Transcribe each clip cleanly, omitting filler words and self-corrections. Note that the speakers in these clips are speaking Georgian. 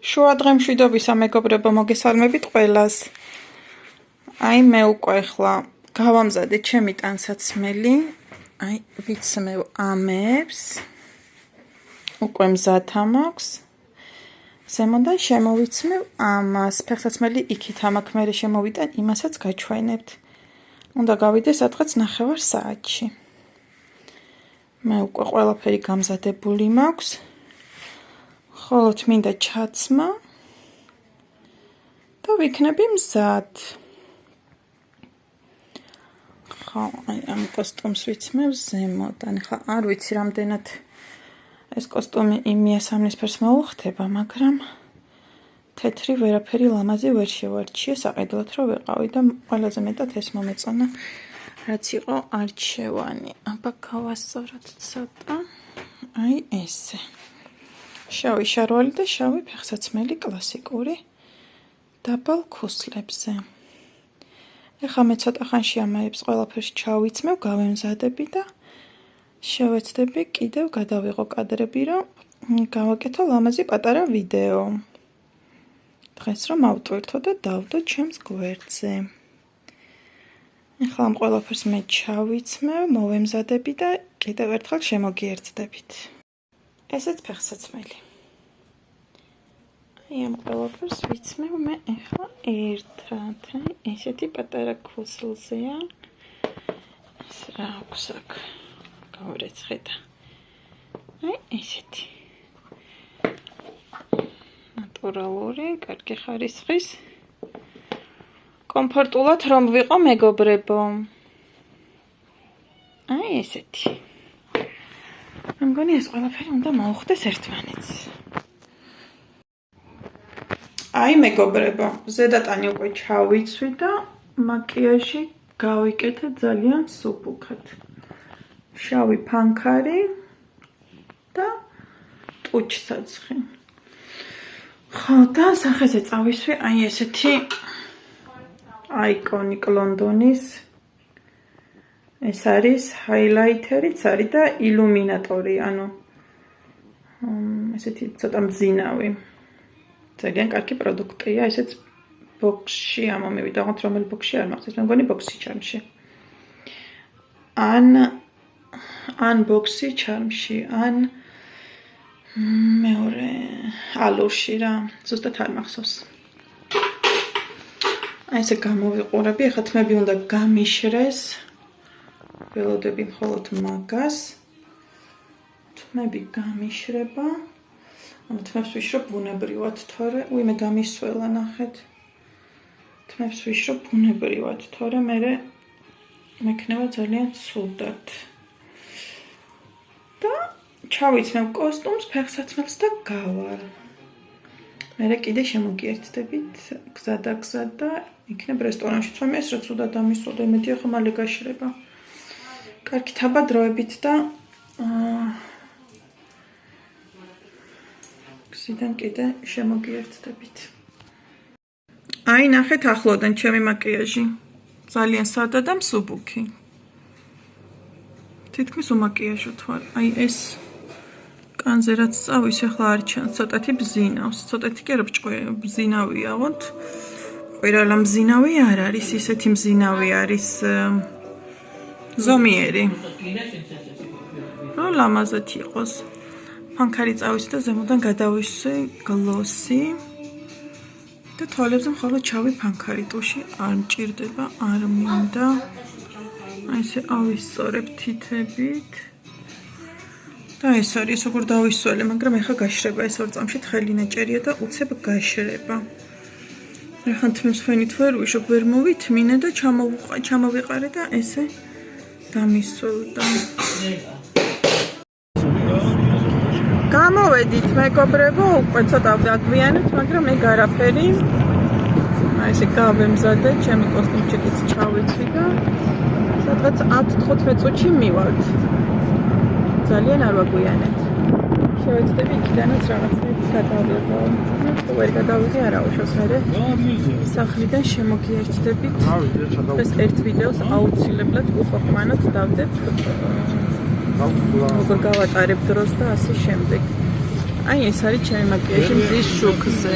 შუა დღემშვიდობისა მეგობრებო, მოგესალმებით ყველას. აი მე უკვე ახლა გავამზადე ჩემი ტანსაცმელი. აი ვიცმევ ამებს. უკვე მზათა მაქვს. ზემოდან შემოვიცმევ ამას. ფეხსაცმელი იქით ამაქვს, მე შემოვიტან იმასაც გაჩვენებთ. უნდა გავიდე სადღაც 9 საათში. მე უკვე ყველაფერი გამზადებული მაქვს. ხოლო მინდა ჩაცმა და ვიქნები მზად. ხო, აი ამ კოსტუმს ვიცმევ ზემოდან. ხა არ ვიცი რამდენად ეს კოსტუმი იმიასამნის ფერს მოუხდება, მაგრამ თეთრი ვერაფერი ლამაზი ვერ შევარჩიე საყიდლად რომ ვიყავი და ყველაზე მეტად ეს მომეწონა რაც იყო არჩევანი. აბა გავასწოროთ ცოტა. აი ესე. შავი შარვალი და შავი ფეხსაცმელი კლასიკური დაბალ ქუსლებზე. ეხლა მე ცოტა ხანში ამაებს ყველაფერს ჩავიცმევ, გავემზადები და შევეცდები კიდევ გადავიღო კადრები, რომ გავაკეთო ლამაზი პატარა ვიდეო. დღეს რომ ავტვირთო და დავდო ჩემს გვერდზე. ეხლა ამ ყველაფერს მე ჩავიცმევ, მოვემზადები და კიდევ ერთხელ შემოგიერთდებით. ესეც ფეხსაცმელი. აი ამ ყველაფერს ვიცმევ მე ეხლა ერთად. ესეთი პატარა ქუსლზეა. ეს რა აქვს აქ? გავრეცხედა. აი ესეთი. ნატურალური, კარგი ხარისხის. კომფორტულად რომ ვიყო მეგობრებო. აი ესეთი. მე მგონი ეს ყველაფერი უნდა მოუხდეს ერთმანეთს. აი მეგობრებო, ზედატანი უკვე ჩავიცვი და მაკიაჟი გავიკეთე ძალიან სუფუქად. შავი ფანქარი და ტუჩსაცხი. ხო და სახეზე წავისვი აი ესეთი Iconic London-ის ეს არის ჰაილაითერიც არის და ილუმინატორი, ანუ ესეთი ცოტა მძინავი. ძალიან კარგი პროდუქტია, ესეც ბოქსში ამომივიდა, აღარ რომელი ბოქსში არ მახსოვს, მე მგონი ბოქსი ჩარმში. ან ბოქსი ჩარმში, ან მეორე ალურში რა, ზუსტად არ მახსოვს. აი ესე გამოვიყურები, ახლა თმები უნდა გამიშრეს. ველოდები მხოლოდ მაგას. თმები გამიშრება. ანუ თმებს ვიშრობ ბუნებრივად, თორე მე გამისველა ნახეთ. თმებს ვიშრობ ბუნებრივად, თორე მე მექნება ძალიან ცუდად. და ჩავიცმევ კოსტუმს, ფეხსაცმელს და გავარ. მე კიდე შემოგიერთდებით გზა და იქნებ რესტორანში. თვე ეს რაც უნდა დამისვოდე, მეტი ახლა მალე გაშრება. კარგი თაბადროებით და გზიდან კიდე შემოგიერთდებით. აი ნახეთ ახლოდან ჩემი მაკიაჟი. ძალიან სადა და მსუბუქი. თითქმის უმაკიაჟოთ ვარ. აი ეს კანზე რაც წავის ახლა არ ჩანს, ცოტათი ბზინავს. ცოტათი კი არა ბზინავია, ვონთ. ყვირალა მზინავი არ არის, ისეთი მზინავი არის ზომიერი. რომ ლამაზად იყოს. ფანქარი წავის და ზემოდან გადავისვი გლოსი. და თვალებზე მხოლოდ ჩავი ფანქარი, ტუში არ მჭირდება, არ მინდა. აი ესე ავისწორებ თითებით. და ეს არის როგორ დავისველე, მაგრამ ეხა გაშრება ეს 2 წამში თხელი ნაჭერია და უცებ გაშრება. ეხა თმებს ფენით ვერ ვიშობ, ვერ მოვითმინე და ჩამოვიყარე და ესე დამისველდა. გამოვედით მეგობრებო, უკვე ცოტა დაგვიანებთ, მაგრამ ეგ არაფერი. აი ესე გავემზადე, ჩემი კოსტუმჩიკიც ჩავიცვი და სადღაც 10-15 წუთში მივალთ. ძალიან არ ვაგვიანებთ. შევეცდები იქიდანაც რაღაცები გადავიღო. ვერ გადავიღე არა უშავს მერე. სახლიდან შემოგიერთდებით. ეს ერთ ვიდეოს აუცილებლად უხოხმანოთ დავდებ. როგორ გავატარებ დროს და ასე შემდეგ. აი ეს არის ჩემი მაკიაჟი მზის შუქზე.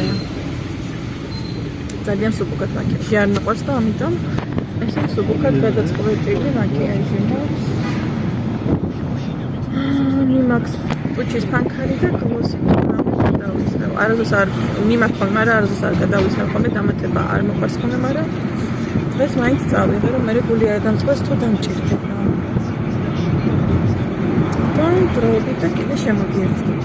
ძალიან სუპუქად მაკიაჟი არ მიყვარს და ამიტომ ესე სუპუქად გადაწყვეტილი მაკიაჟი მაქვს. მიმაქს პუჩის ფანქარი და გლოსი გადავისრევ. არასდროს არ მიმაქ ხოლმე, მაგრამ არასდროს არ გადავისრევ ხოლმე, დამატება არ მოყვარს ხოლმე, მაგრამ დღეს მაინც წავიღე, რომ მე გული არ დამწყვეს თუ დამჭირდება. დროებით და კიდე შემოგიერთდით.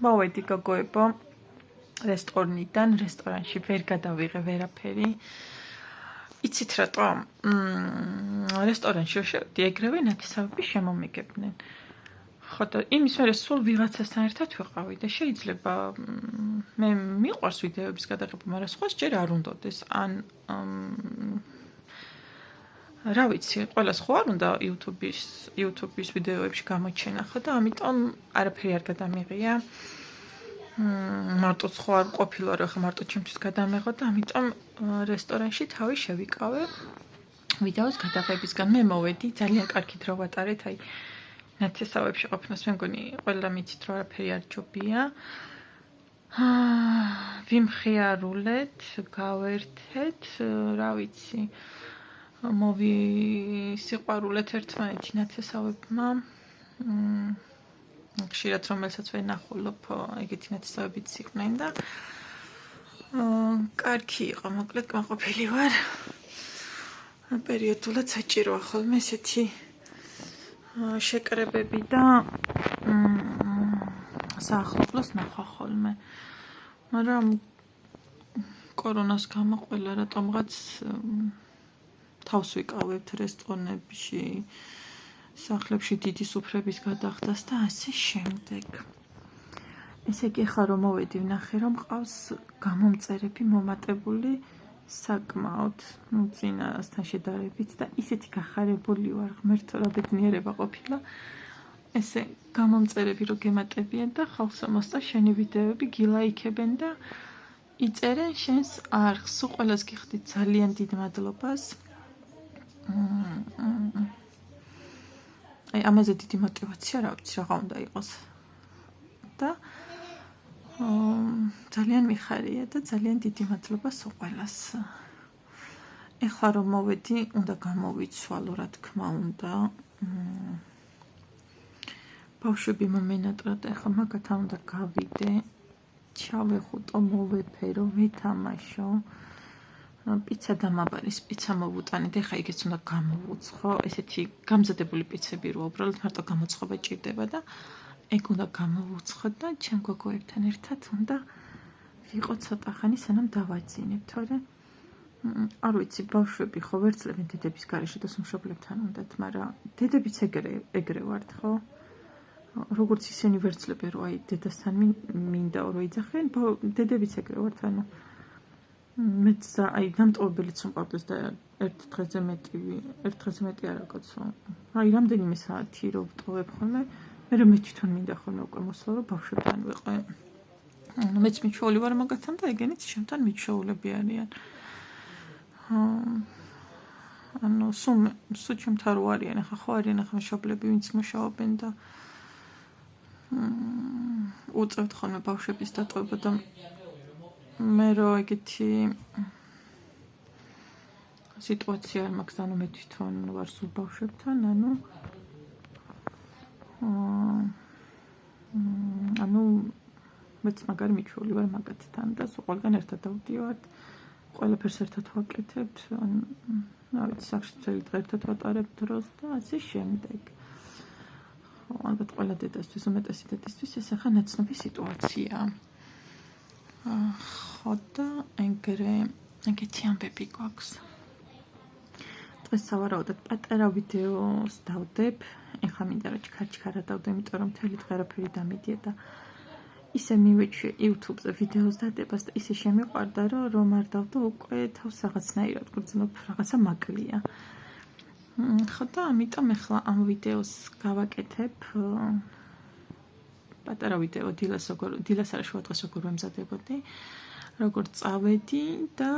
მოვედი გოგოებო რესტორნიდან, რესტორანში ვერ გადავიღე ვერაფერი. იცით რატომ? რესტორანში შევდი, ეგრევე ნათესავები შემომიგებდნენ. ხო და იმის მერე სულ ვიღაცასთან ერთად ვიყავი და შეიძლება მე მიყვარს ვიდეოების გადაღება, მაგრამ სხვას ჯერ არ უნდოდეს. ან რა ვიცი, ყველას ხო არ უნდა YouTube-ის ვიდეოებში გამოჩენა, ხო და ამიტომ არაფერი არ გადამიღია. მარტო ხო არ ყოფილა რა, ხა მარტო ჩემთვის გადამეღო და ამიტომ რესტორანში თავი შევიკავე ვიდეოს გადაღებისგან. მე მოვედი, ძალიან კარგი დრო ვატარეთ, აი ნათესავებში ყოფნას მე მგონი ყველა მიცით რომ არაფერი არ ჯობია. ვიმხიარულეთ, გავერთეთ, რა ვიცი. მოვისიყვარულეთ ერთმანეთი ნათესავებმა. ხშირად რომელსაც ვენახულობ, ეგეთი ნათესავებიც იყვნენ და კარგი იყო, მოკლედ კმაყოფილი ვარ. პერიოდულად საჭიროა ხოლმე ესეთი შეკრებები და საახლობლოს ნახვა ხოლმე. მაგრამ კორონას გამო ყველა რატომღაც თავს ვიკავებთ რესტორნებში, სახლებში დიდი სუფრების გადახდას და ასე შემდეგ. ესე იგი ხა რომ მოვედი ვნახე რომ ყავს გამომწერები მომატებული საკმაოდ წინასთან შედარებით და ისეთი გახარებული ვარ ღმერთო რა ბედნიერება ყოფილა ესე გამომწერები რო გემატებიან და ხალხს მოსწა შენი ვიდეოები გილაიქებენ და იწერენ შენს არხს სულ ყველას გიხდით ძალიან დიდ მადლობას აი ამაზე დიდი мотиваცია რა ვიცი რა უნდა იყოს და ძალიან მიხარია და ძალიან დიდი მადლობა სულ ყველას ეხლა რომ მოვედი უნდა გამოვიცვალო რა თქმა უნდა ბავშვები მომენატრა და ეხლა მაგათან უნდა გავიდე ჩავეხუტო მოვეფერო ვეთამაშო პიცა დამაბარის პიცა მოვუტანე და ეხლა იგიც უნდა გამოვუცხო ესეთი გამზადებული პიცები რო უბრალოდ მარტო გამოცხობა ჭირდება და ეგ უნდა გამოვუცხო და ჩემ გოგოებთან ერთად უნდა ვიყო ცოტა ხანი სანამ დავაძინებ თორე არ ვიცი ბავშვები ხო ვერცლებენ დედების გარეშე და სუმშობლებთან უნდათ მაგრამ დედებიც ეგრე ვართ ხო როგორც ისინი ვერცლებენ რომ აი დედასთან მინდა რომ იძახენ დედებიც ეგრე ვართ ანუ მეც აი დამტოვებელიც მყავდეს და ერთ დღეზე მეტი არ აკოცო აი რამდენიმე საათი რო ვტოვებ ხოლმე მე თვითონ მინდა ხოლმე უკვე მოსვლა რომ ბავშვებთან ვიყო მეც მიჩვეული ვარ მაგათთან და ეგენიც შემთან მიჩვეულები არიან ანუ სულ ჩემთან რო არიან ახლა ხო არიან ახლა მშობლები ვინც მუშაობენ და უწევთ ხოლმე ბავშვების დატოვება და მე რო ეგეთი სიტუაცია არ მაქვს ანუ მე თვითონ ვარ სულ ბავშვებთან ანუ მეც მაგარი მიჩვეული ვარ მაგათთან და სულ ყველგან ერთად დავდივართ ყველაფერს ერთად ვაკეთებთ რა ვიცი სახში წელი დღე ერთად ვატარებთ დროს და ასე შემდეგ ალბათ ყველა დედასთვის უმეტესი დედისთვის ეს ახლა ნაცნობი სიტუაციაა ხო და ეგეთი ამბები გვაქვს დღეს სავარაუდოდ პატარა ვიდეოს დავდებ ეხლა მინდა რომ ჩქარ-ჩქარა დავდე იმიტომ რომ მთელი დღე არაფერი დამიდია და ისე მივეჩვე YouTube-ზე ვიდეოს დადებას და ისე შემიყვარდა რომ არ დავდო უკვე თავს რაღაცნაირად გრძნობ რაღაცა მაკლია ხო და ამიტომ ეხლა ამ ვიდეოს გავაკეთებ პატარა ვიდეო დილას არა შუა დღეს როგორ ვემზადებოდი როგორ წავედი და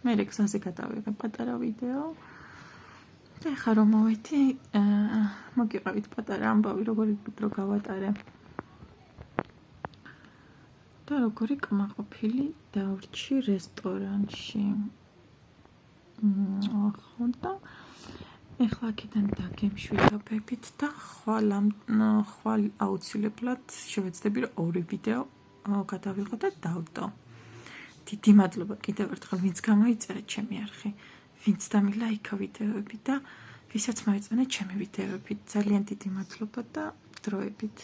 მე გზაზე გადავიღე პატარა ვიდეო და ეხლა რომ მოვედი მოგიყავით პატარა ამბავი როგორი დრო გავატარე და როგორი კმაყოფილი დავრჩი რესტორანში ხო და ეხლა აქედან დაგემშვიდობებით და ხვალ აუცილებლად შევეცდები რომ ორი ვიდეო გადავიღო და დავდო დიდი მადლობა კიდევ ერთხელ ვინც გამოიწერა ჩემი არხი ვინც დამილაიქა ვიდეოები და ვისაც მოეწონა ჩემი ვიდეოები ძალიან დიდი მადლობა და დროებით